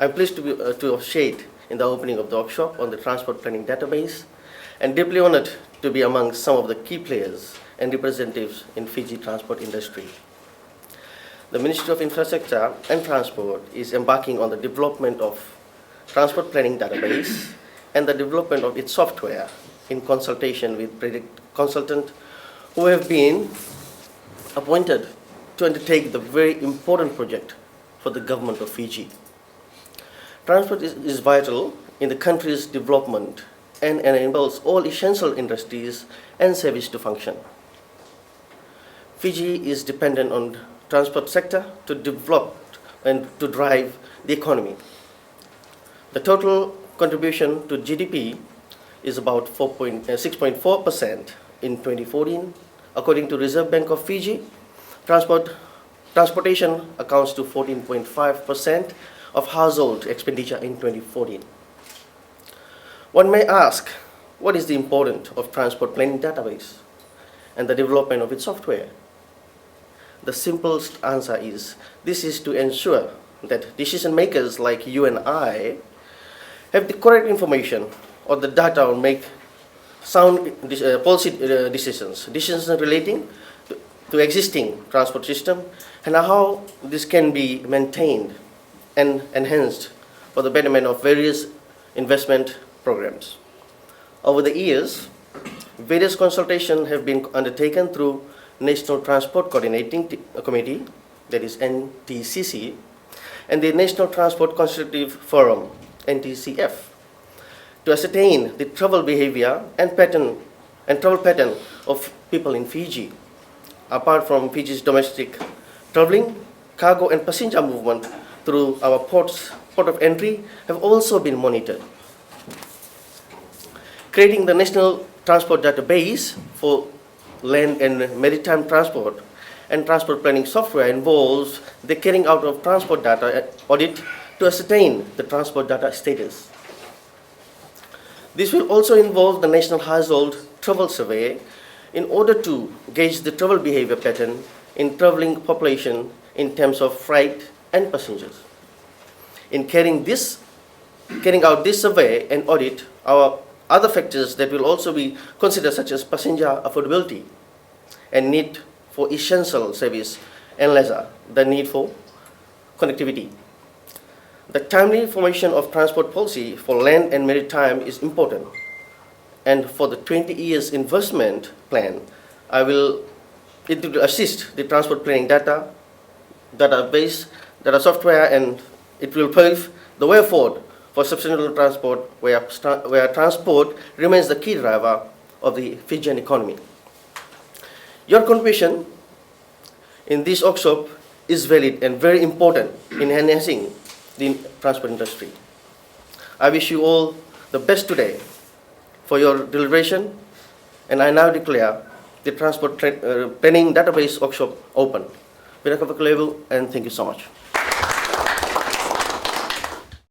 I'm pleased to shade in the opening of the workshop on the transport planning database, and deeply honored to be among some of the key players and representatives in Fiji transport industry. The Ministry of Infrastructure and Transport is embarking on the development of transport planning database and the development of its software in consultation with consultants who have been appointed to undertake the very important project for the government of Fiji. Transport is vital in the country's development and enables all essential industries and services to function. Fiji is dependent on transport sector to develop and to drive the economy. The total contribution to GDP is about 6.4% in 2014. According to Reserve Bank of Fiji, transportation accounts to 14.5% of household expenditure in 2014. One may ask, what is the importance of transport planning database and the development of its software? The simplest answer is, this is to ensure that decision makers like you and I have the correct information or the data or make sound policy decisions relating to existing transport system and how this can be maintained and enhanced for the betterment of various investment programs. Over the years, various consultations have been undertaken through National Transport Coordinating Committee, that is NTCC, and the National Transport Consultative Forum, NTCF, to ascertain the travel behavior and travel pattern of people in Fiji. Apart from Fiji's domestic traveling, cargo and passenger movement through our port of entry have also been monitored. Creating the National Transport Database for land and maritime transport and transport planning software involves the carrying out of transport data audit to ascertain the transport data status. This will also involve the National Household Travel Survey in order to gauge the travel behavior pattern in traveling population in terms of freight and passengers. In carrying out this survey and audit, our other factors that will also be considered, such as passenger affordability and need for essential service, and lesser the need for connectivity. The timely formation of transport policy for land and maritime is important. And for the 20 years investment plan, it will assist the transport planning database, data software, and it will pave the way forward for sustainable transport, where transport remains the key driver of the Fijian economy. Your contribution in this workshop is valid and very important in enhancing the transport industry. I wish you all the best today for your deliberation, and I now declare the transport planning database workshop open. And thank you so much.